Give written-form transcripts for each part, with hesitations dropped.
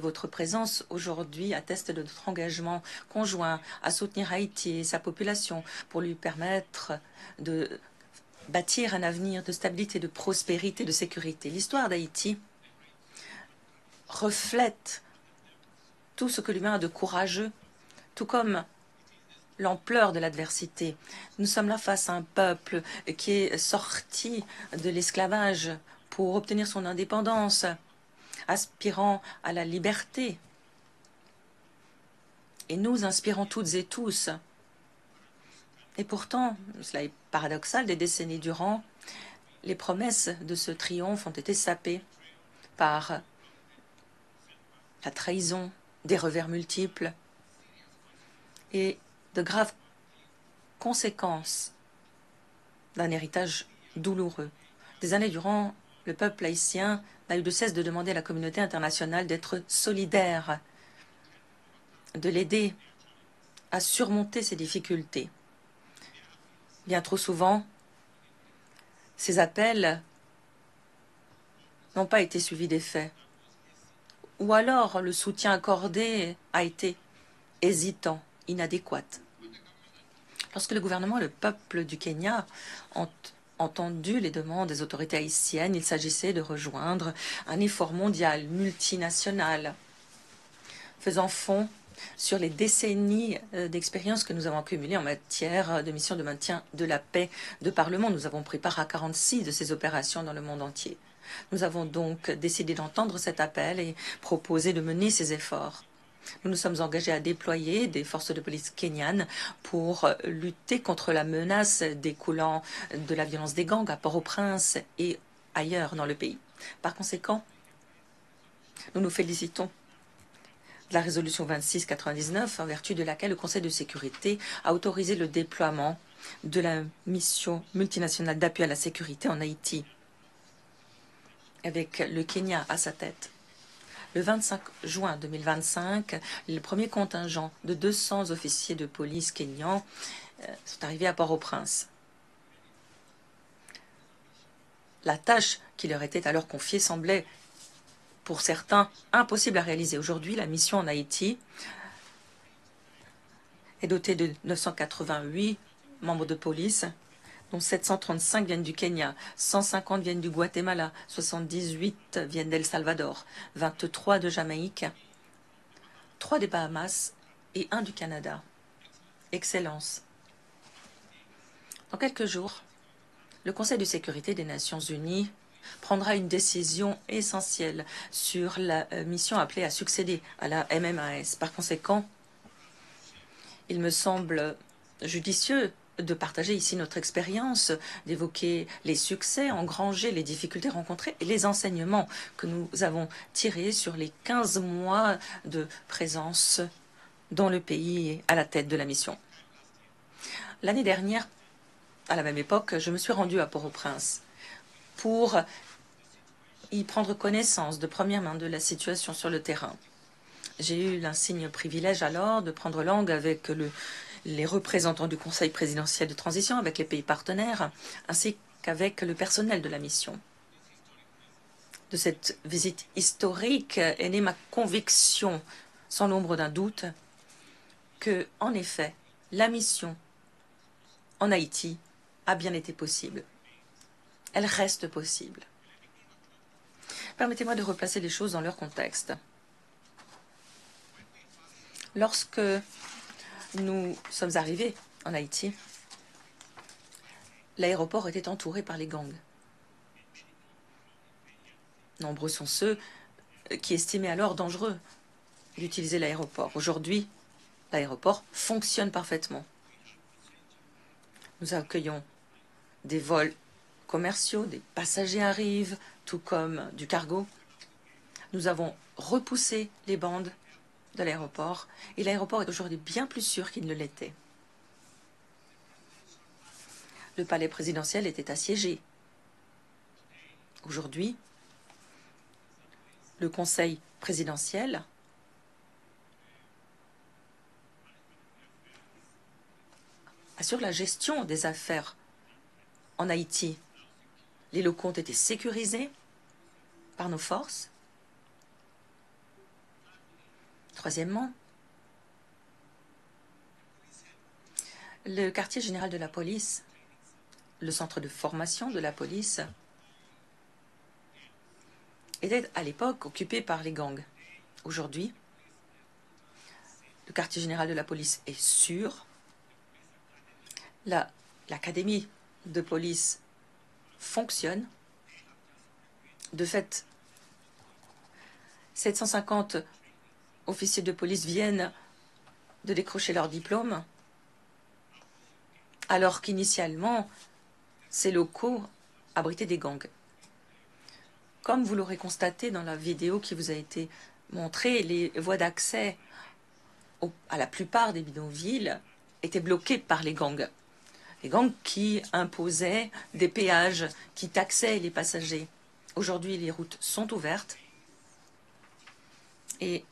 Votre présence aujourd'hui atteste de notre engagement conjoint à soutenir Haïti et sa population pour lui permettre de bâtir un avenir de stabilité, de prospérité, de sécurité. L'histoire d'Haïti reflète tout ce que l'humain a de courageux, tout comme l'ampleur de l'adversité. Nous sommes là face à un peuple qui est sorti de l'esclavage pour obtenir son indépendance, aspirant à la liberté. Et nous inspirons toutes et tous. Et pourtant, cela est paradoxal, des décennies durant, les promesses de ce triomphe ont été sapées par la trahison, des revers multiples et de graves conséquences d'un héritage douloureux. Des années durant, le peuple haïtien n'a eu de cesse de demander à la communauté internationale d'être solidaire, de l'aider à surmonter ses difficultés. Bien trop souvent, ces appels n'ont pas été suivis d'effet. Ou alors le soutien accordé a été hésitant, inadéquat. Lorsque le gouvernement et le peuple du Kenya ont entendu les demandes des autorités haïtiennes, il s'agissait de rejoindre un effort mondial, multinational, faisant fond sur les décennies d'expérience que nous avons accumulées en matière de mission de maintien de la paix de par le monde. Nous avons pris part à 46 de ces opérations dans le monde entier. Nous avons donc décidé d'entendre cet appel et proposé de mener ces efforts. Nous nous sommes engagés à déployer des forces de police kenyanes pour lutter contre la menace découlant de la violence des gangs à Port-au-Prince et ailleurs dans le pays. Par conséquent, nous nous félicitons de la résolution 2699, en vertu de laquelle le Conseil de sécurité a autorisé le déploiement de la mission multinationale d'appui à la sécurité en Haïti, avec le Kenya à sa tête. Le 25 juin 2025, le premier contingent de 200 officiers de police kenyans sont arrivés à Port-au-Prince. La tâche qui leur était alors confiée semblait, pour certains, impossible à réaliser. Aujourd'hui, la mission en Haïti est dotée de 988 membres de police, dont 735 viennent du Kenya, 150 viennent du Guatemala, 78 viennent d'El Salvador, 23 de Jamaïque, 3 des Bahamas et 1 du Canada. Excellence. Dans quelques jours, le Conseil de sécurité des Nations unies prendra une décision essentielle sur la mission appelée à succéder à la MMAS. Par conséquent, il me semble judicieux de partager ici notre expérience, d'évoquer les succès engrangés, les difficultés rencontrées et les enseignements que nous avons tirés sur les 15 mois de présence dans le pays à la tête de la mission. L'année dernière, à la même époque, je me suis rendue à Port-au-Prince pour y prendre connaissance de première main de la situation sur le terrain. J'ai eu l'insigne privilège alors de prendre langue avec les représentants du Conseil présidentiel de transition, avec les pays partenaires, ainsi qu'avec le personnel de la mission. De cette visite historique est née ma conviction, sans l'ombre d'un doute, que, en effet, la mission en Haïti a bien été possible. Elle reste possible. Permettez-moi de replacer les choses dans leur contexte. Lorsque nous sommes arrivés en Haïti, l'aéroport était entouré par les gangs. Nombreux sont ceux qui estimaient alors dangereux d'utiliser l'aéroport. Aujourd'hui, l'aéroport fonctionne parfaitement. Nous accueillons des vols commerciaux, des passagers arrivent, tout comme du cargo. Nous avons repoussé les bandes de l'aéroport et l'aéroport est aujourd'hui bien plus sûr qu'il ne l'était. Le palais présidentiel était assiégé. Aujourd'hui, le conseil présidentiel assure la gestion des affaires en Haïti. Les locaux ont été sécurisés par nos forces. Troisièmement, le quartier général de la police, le centre de formation de la police, était à l'époque occupé par les gangs. Aujourd'hui, le quartier général de la police est sûr. L'académie de police fonctionne. De fait, 750 officiers de police viennent de décrocher leur diplôme, alors qu'initialement, ces locaux abritaient des gangs. Comme vous l'aurez constaté dans la vidéo qui vous a été montrée, les voies d'accès à la plupart des bidonvilles étaient bloquées par les gangs. Les gangs qui imposaient des péages, qui taxaient les passagers. Aujourd'hui, les routes sont ouvertes et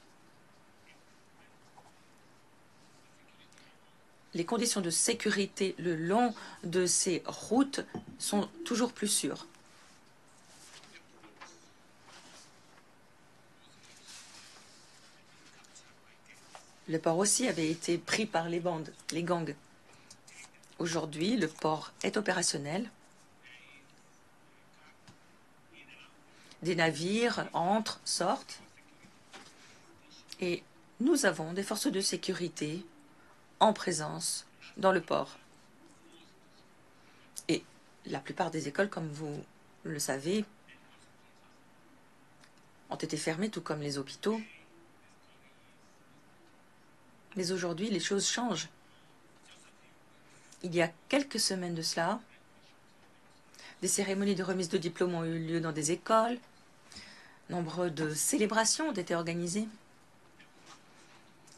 les conditions de sécurité le long de ces routes sont toujours plus sûres. Le port aussi avait été pris par les bandes, les gangs. Aujourd'hui, le port est opérationnel. Des navires entrent, sortent. Et nous avons des forces de sécurité en présence dans le port. Et la plupart des écoles, comme vous le savez, ont été fermées, tout comme les hôpitaux. Mais aujourd'hui, les choses changent. Il y a quelques semaines de cela, des cérémonies de remise de diplômes ont eu lieu dans des écoles. Nombre de célébrations ont été organisées.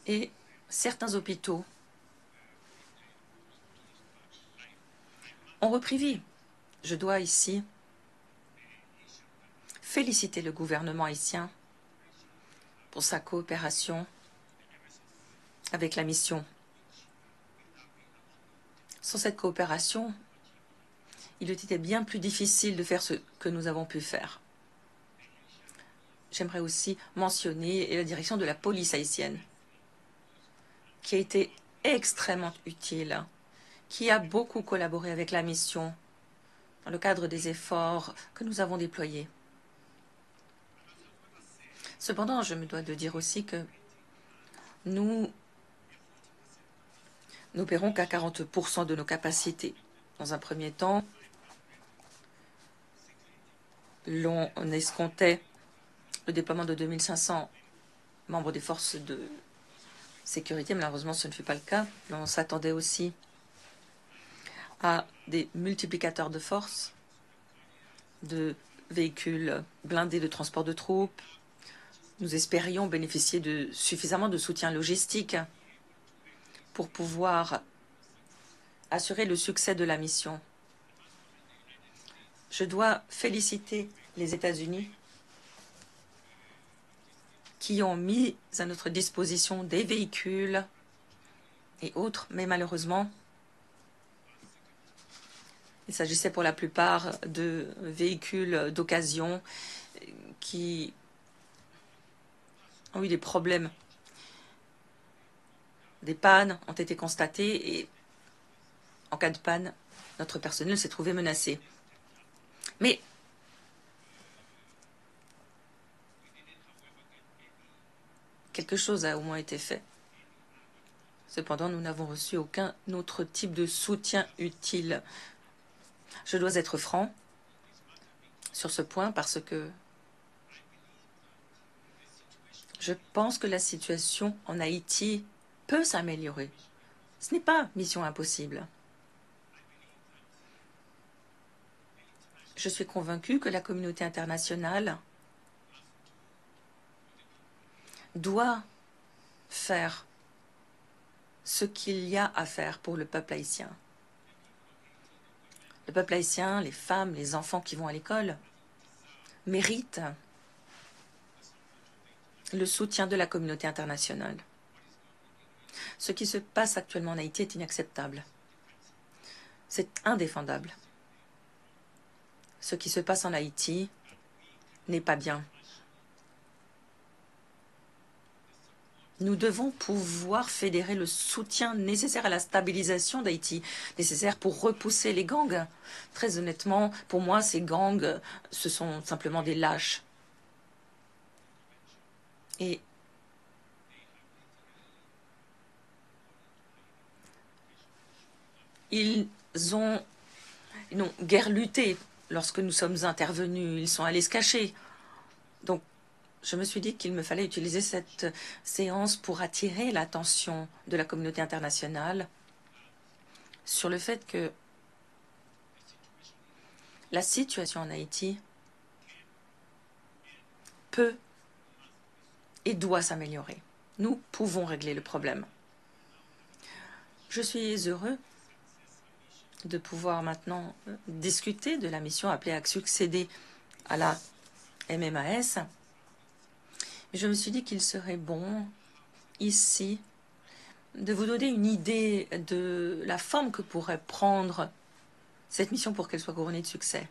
Et certains hôpitaux ont repris vie. Je dois ici féliciter le gouvernement haïtien pour sa coopération avec la mission. Sans cette coopération, il eût été bien plus difficile de faire ce que nous avons pu faire. J'aimerais aussi mentionner la direction de la police haïtienne, qui a été extrêmement utile, qui a beaucoup collaboré avec la mission dans le cadre des efforts que nous avons déployés. Cependant, je me dois de dire aussi que nous n'opérons qu'à 40% de nos capacités. Dans un premier temps, l'on escomptait le déploiement de 2500 membres des forces de sécurité. Malheureusement, ce ne fut pas le cas. On s'attendait aussi à des multiplicateurs de force, de véhicules blindés de transport de troupes. Nous espérions bénéficier de suffisamment de soutien logistique pour pouvoir assurer le succès de la mission. Je dois féliciter les États-Unis qui ont mis à notre disposition des véhicules et autres, mais malheureusement, il s'agissait pour la plupart de véhicules d'occasion qui ont eu des problèmes. Des pannes ont été constatées et en cas de panne, notre personnel s'est trouvé menacé. Mais quelque chose a au moins été fait. Cependant, nous n'avons reçu aucun autre type de soutien utile. Je dois être franc sur ce point parce que je pense que la situation en Haïti peut s'améliorer. Ce n'est pas mission impossible. Je suis convaincue que la communauté internationale doit faire ce qu'il y a à faire pour le peuple haïtien. Le peuple haïtien, les femmes, les enfants qui vont à l'école méritent le soutien de la communauté internationale. Ce qui se passe actuellement en Haïti est inacceptable. C'est indéfendable. Ce qui se passe en Haïti n'est pas bien. Nous devons pouvoir fédérer le soutien nécessaire à la stabilisation d'Haïti, nécessaire pour repousser les gangs. Très honnêtement, pour moi, ces gangs, ce sont simplement des lâches. Et ils n'ont guère lutté lorsque nous sommes intervenus. Ils sont allés se cacher. Donc, je me suis dit qu'il me fallait utiliser cette séance pour attirer l'attention de la communauté internationale sur le fait que la situation en Haïti peut et doit s'améliorer. Nous pouvons régler le problème. Je suis heureux de pouvoir maintenant discuter de la mission appelée à succéder à la MMAS. Je me suis dit qu'il serait bon, ici, de vous donner une idée de la forme que pourrait prendre cette mission pour qu'elle soit couronnée de succès.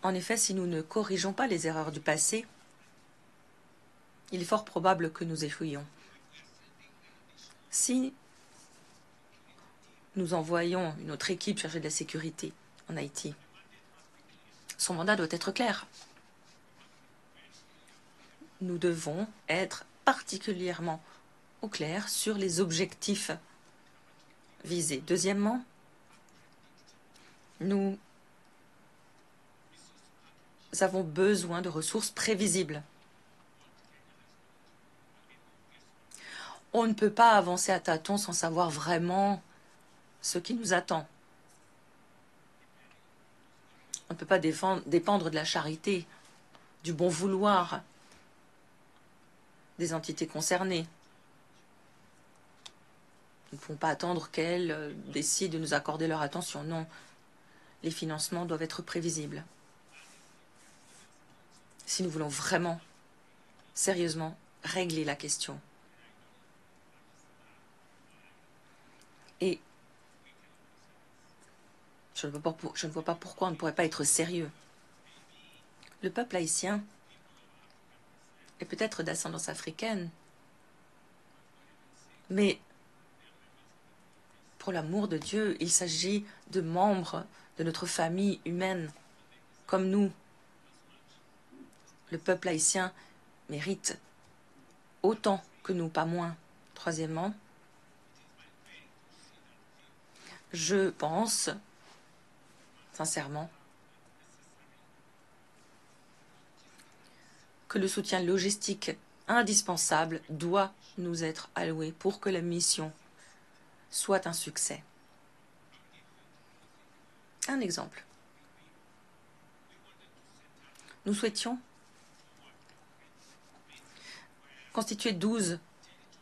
En effet, si nous ne corrigeons pas les erreurs du passé, il est fort probable que nous échouions. Si nous envoyons une autre équipe chargée de la sécurité en Haïti, son mandat doit être clair. Nous devons être particulièrement au clair sur les objectifs visés. Deuxièmement, nous avons besoin de ressources prévisibles. On ne peut pas avancer à tâtons sans savoir vraiment ce qui nous attend. On ne peut pas dépendre de la charité, du bon vouloir des entités concernées. Nous ne pouvons pas attendre qu'elles décident de nous accorder leur attention. Non, les financements doivent être prévisibles. Si nous voulons vraiment, sérieusement, régler la question. Et je ne vois pas pourquoi on ne pourrait pas être sérieux. Le peuple haïtien est peut-être d'ascendance africaine, mais pour l'amour de Dieu, il s'agit de membres de notre famille humaine, comme nous. Le peuple haïtien mérite autant que nous, pas moins. Troisièmement, je pense, sincèrement, que le soutien logistique indispensable doit nous être alloué pour que la mission soit un succès. Un exemple. Nous souhaitions constituer 12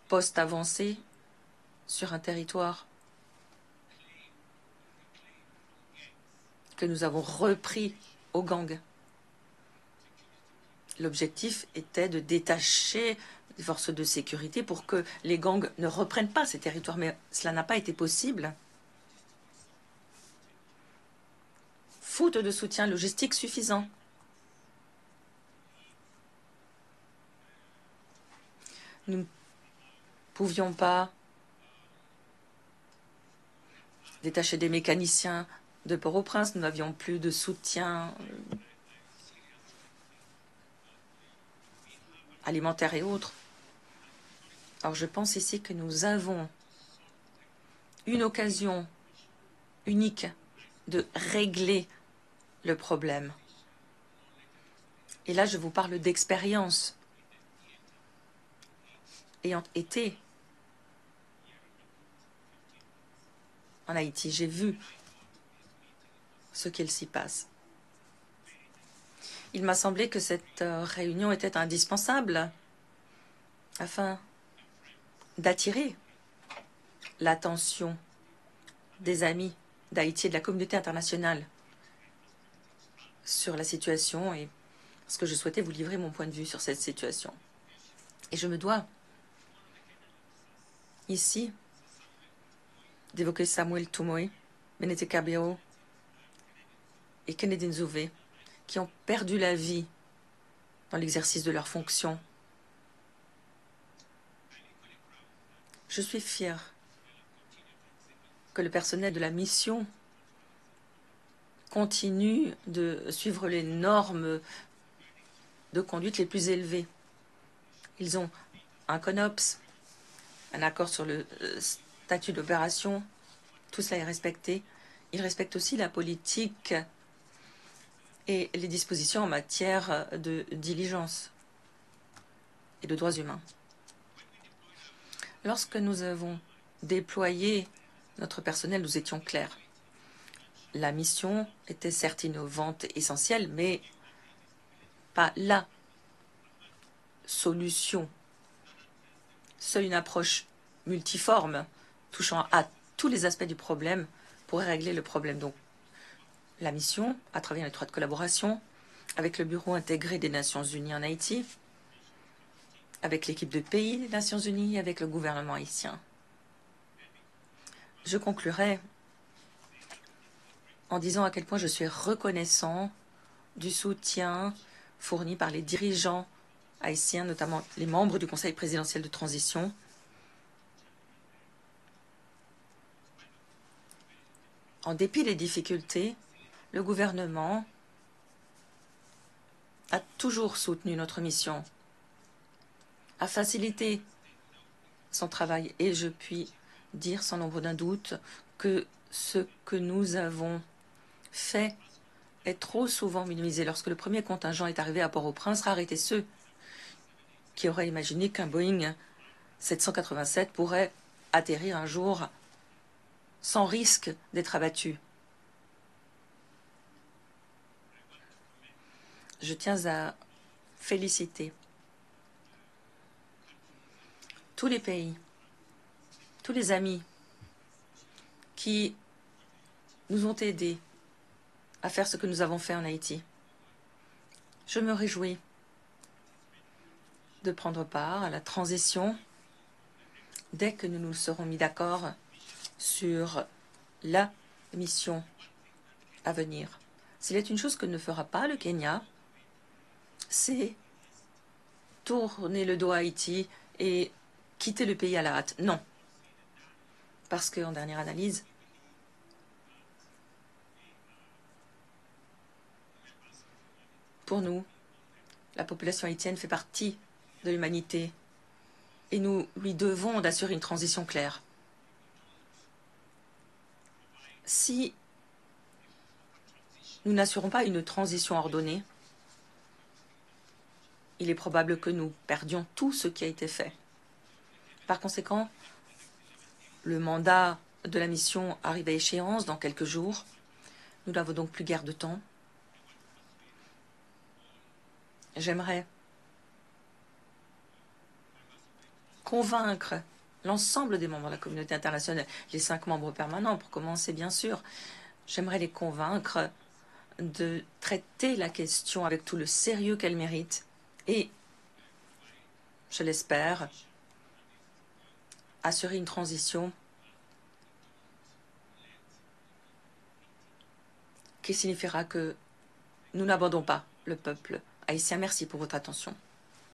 postes avancés sur un territoire que nous avons repris aux gangs. L'objectif était de détacher les forces de sécurité pour que les gangs ne reprennent pas ces territoires, mais cela n'a pas été possible. Faute de soutien logistique suffisant. Nous ne pouvions pas détacher des mécaniciens de Port-au-Prince. Nous n'avions plus de soutien alimentaire et autres. Alors je pense ici que nous avons une occasion unique de régler le problème. Et là, je vous parle d'expérience. Ayant été en Haïti, j'ai vu ce qu'il s'y passe. Il m'a semblé que cette réunion était indispensable afin d'attirer l'attention des amis d'Haïti et de la communauté internationale sur la situation, et parce que je souhaitais vous livrer mon point de vue sur cette situation. Et je me dois ici d'évoquer Samuel Tumoy, Menete Cabero et Kennedy Nzouvé, qui ont perdu la vie dans l'exercice de leurs fonctions Je suis fier que le personnel de la mission continue de suivre les normes de conduite les plus élevées. Ils ont un CONOPS, un accord sur le statut d'opération, tout cela est respecté. Ils respectent aussi la politique et les dispositions en matière de diligence et de droits humains. Lorsque nous avons déployé notre personnel, nous étions clairs. La mission était certes innovante et essentielle, mais pas la solution. Seule une approche multiforme, touchant à tous les aspects du problème, pourrait régler le problème. Donc, la mission a travaillé en étroite collaboration avec le Bureau intégré des Nations Unies en Haïti, avec l'équipe de pays des Nations Unies et avec le gouvernement haïtien. Je conclurai en disant à quel point je suis reconnaissant du soutien fourni par les dirigeants haïtiens, notamment les membres du Conseil présidentiel de transition. En dépit des difficultés, le gouvernement a toujours soutenu notre mission, a facilité son travail et je puis dire sans l'ombre d'un doute que ce que nous avons fait est trop souvent minimisé. Lorsque le premier contingent est arrivé à Port-au-Prince, rares étaient ceux qui auraient imaginé qu'un Boeing 787 pourrait atterrir un jour sans risque d'être abattu. Je tiens à féliciter tous les pays, tous les amis qui nous ont aidés à faire ce que nous avons fait en Haïti. Je me réjouis de prendre part à la transition dès que nous nous serons mis d'accord sur la mission à venir. S'il est une chose que ne fera pas le Kenya, c'est tourner le dos à Haïti et quitter le pays à la hâte. Non. Parce qu'en dernière analyse, pour nous, la population haïtienne fait partie de l'humanité et nous lui devons d'assurer une transition claire. Si nous n'assurons pas une transition ordonnée, il est probable que nous perdions tout ce qui a été fait. Par conséquent, le mandat de la mission arrive à échéance dans quelques jours. Nous n'avons donc plus guère de temps. J'aimerais convaincre l'ensemble des membres de la communauté internationale, les 5 membres permanents pour commencer bien sûr. J'aimerais les convaincre de traiter la question avec tout le sérieux qu'elle mérite et, je l'espère, assurer une transition qui signifiera que nous n'abandonnons pas le peuple haïtien. Merci pour votre attention.